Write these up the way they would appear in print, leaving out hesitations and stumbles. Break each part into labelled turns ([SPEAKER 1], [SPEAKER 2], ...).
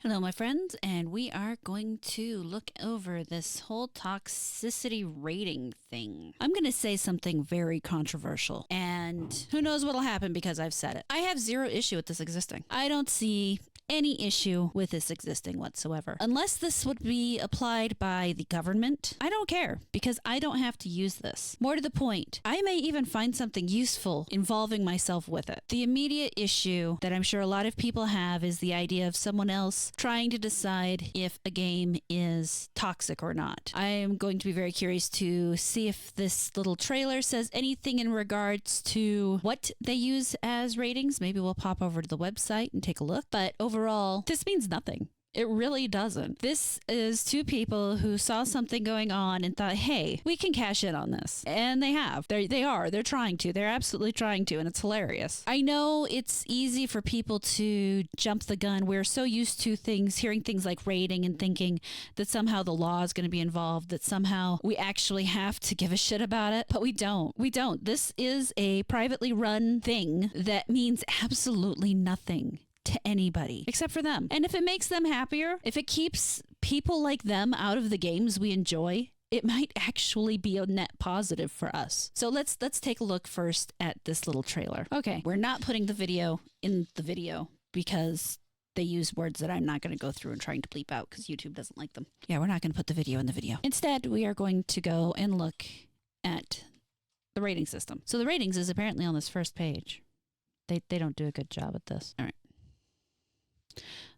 [SPEAKER 1] Hello, my friends, and we are going to look over this whole toxicity rating thing. I'm going to say something very controversial, and who knows what'll happen because I've said it. I have zero issue with this existing. I don't see any issue with this existing whatsoever. Unless this would be applied by the government, I don't care because I don't have to use this. More to the point, I may even find something useful involving myself with it. The immediate issue that I'm sure a lot of people have is the idea of someone else trying to decide if a game is toxic or not. I am going to be very curious to see if this little trailer says anything in regards to what they use as ratings. Maybe we'll pop over to the website and take a look. But overall, this means nothing. It really doesn't. This is two people who saw something going on and thought, hey, we can cash in on this. And they have. They're trying to. They're absolutely trying to, and it's hilarious. I know it's easy for people to jump the gun. We're so used to hearing things like rating and thinking that somehow the law is going to be involved, that somehow we actually have to give a shit about it. But we don't. We don't. This is a privately run thing that means absolutely nothing to anybody except for them. And if it makes them happier, if it keeps people like them out of the games we enjoy, it might actually be a net positive for us. So let's take a look first at this little trailer. Okay, we're not putting the video in the video because they use words that I'm not going to go through and trying to bleep out because YouTube doesn't like them. Yeah, we're not going to put the video in the video. Instead, we are going to go and look at the rating system. So the ratings is apparently on this first page. They don't do a good job at this. All right.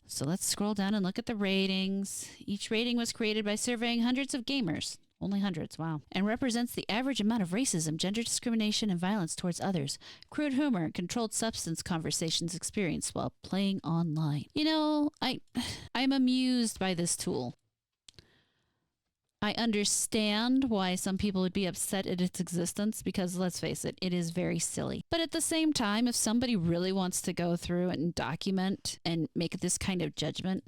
[SPEAKER 1] So let's scroll down and look at the ratings. Each rating was created by surveying hundreds of gamers. Only hundreds, wow. And represents the average amount of racism, gender discrimination, and violence towards others. Crude humor and controlled substance conversations experienced while playing online. You know, I'm amused by this tool. I understand why some people would be upset at its existence because, let's face it, it is very silly. But at the same time, if somebody really wants to go through and document and make this kind of judgment,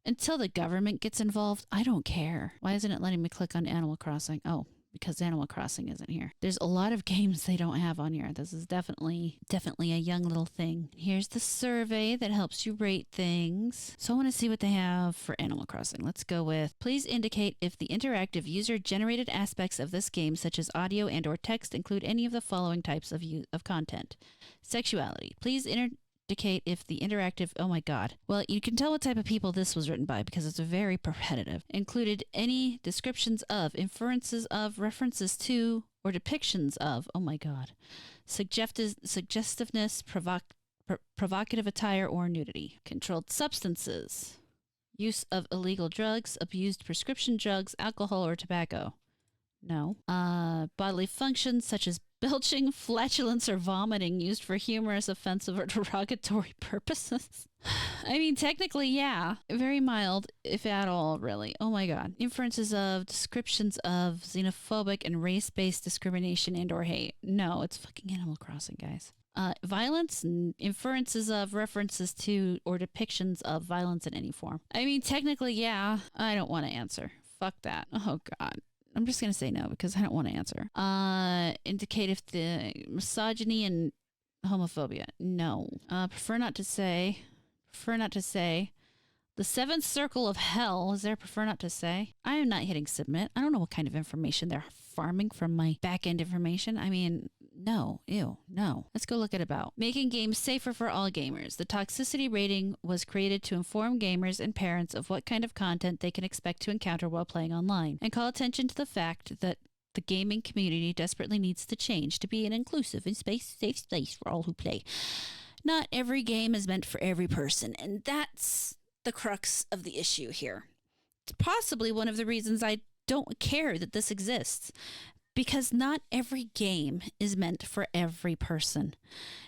[SPEAKER 1] until the government gets involved, I don't care. Why isn't it letting me click on Animal Crossing? Oh, because Animal Crossing isn't here. There's a lot of games they don't have on here. This is definitely a young little thing. Here's the survey that helps you rate things. So I want to see what they have for Animal Crossing. Let's go with, please indicate if the interactive user-generated aspects of this game, such as audio and or text, include any of the following types of content. Sexuality. Please indicate if the interactive, oh my god. Well, you can tell what type of people this was written by because it's very repetitive. Included any descriptions of, inferences of, references to, or depictions of, oh my god, suggestiveness, provocative attire, or nudity. Controlled substances. Use of illegal drugs, abused prescription drugs, alcohol, or tobacco. No. Bodily functions such as belching, flatulence, or vomiting used for humorous, offensive, or derogatory purposes. I mean, technically, yeah. Very mild, if at all, really. Oh my god. Inferences of, descriptions of xenophobic and race-based discrimination and or hate. No, it's fucking Animal Crossing, guys. Violence and inferences of, references to, or depictions of violence in any form. I mean, technically, yeah. I don't want to answer. Fuck that. Oh god. I'm just going to say no because I don't want to answer. Indicate if the misogyny and homophobia. No. Prefer not to say. The seventh circle of hell. Is there prefer not to say? I am not hitting submit. I don't know what kind of information they're farming from my back-end information. I mean, no. Ew. No. Let's go look at about. Making games safer for all gamers. The toxicity rating was created to inform gamers and parents of what kind of content they can expect to encounter while playing online, and call attention to the fact that the gaming community desperately needs to change to be an inclusive and safe space for all who play. Not every game is meant for every person, and that's the crux of the issue here. It's possibly one of the reasons I don't care that this exists, because not every game is meant for every person.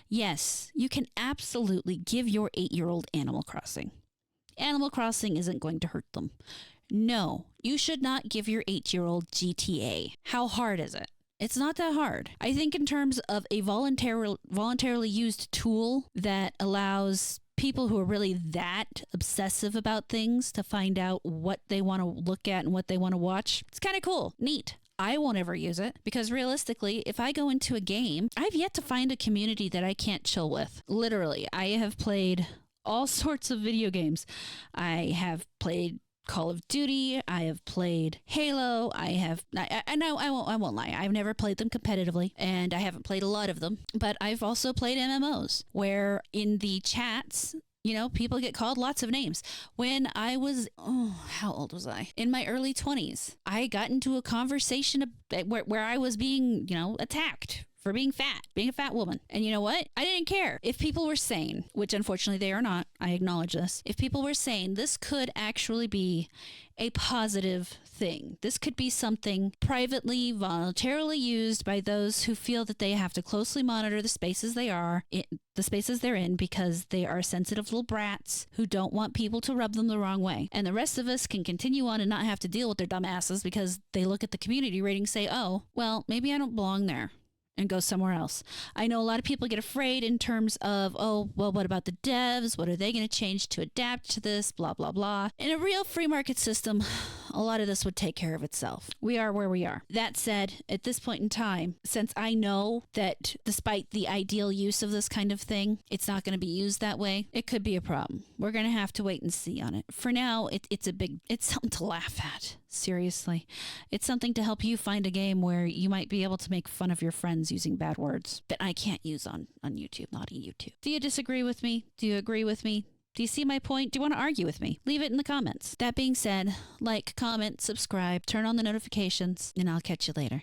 [SPEAKER 1] Yes, you can absolutely give your 8-year-old Animal Crossing. Animal Crossing isn't going to hurt them. No, you should not give your 8-year-old GTA. How hard is it? It's not that hard. I think in terms of a voluntarily used tool that allows people who are really that obsessive about things to find out what they want to look at and what they want to watch, it's kind of cool. Neat. I won't ever use it because realistically, if I go into a game, I've yet to find a community that I can't chill with. Literally, I have played all sorts of video games. I have played Call of Duty. I have played Halo. I know I won't lie. I've never played them competitively, and I haven't played a lot of them. But I've also played MMOs, where in the chats, people get called lots of names. When I was, how old was I? In my early 20s, I got into a conversation where I was being, attacked for being a fat woman. And you know what? I didn't care. If people were saying, which unfortunately they are not, I acknowledge this. If people were saying this could actually be a positive thing, this could be something privately, voluntarily used by those who feel that they have to closely monitor the spaces they're in because they are sensitive little brats who don't want people to rub them the wrong way. And the rest of us can continue on and not have to deal with their dumb asses because they look at the community rating and say, oh, well, maybe I don't belong there, and go somewhere else. I know a lot of people get afraid in terms of, oh, well, what about the devs? What are they going to change to adapt to this? Blah, blah, blah. In a real free market system, a lot of this would take care of itself. We are where we are. That said, at this point in time, since I know that despite the ideal use of this kind of thing, it's not going to be used that way, it could be a problem. We're going to have to wait and see on it. For now, it's something to laugh at. Seriously. It's something to help you find a game where you might be able to make fun of your friends using bad words that I can't use on YouTube, not on YouTube. Do you disagree with me? Do you agree with me? Do you see my point? Do you want to argue with me? Leave it in the comments. That being said, like, comment, subscribe, turn on the notifications, and I'll catch you later.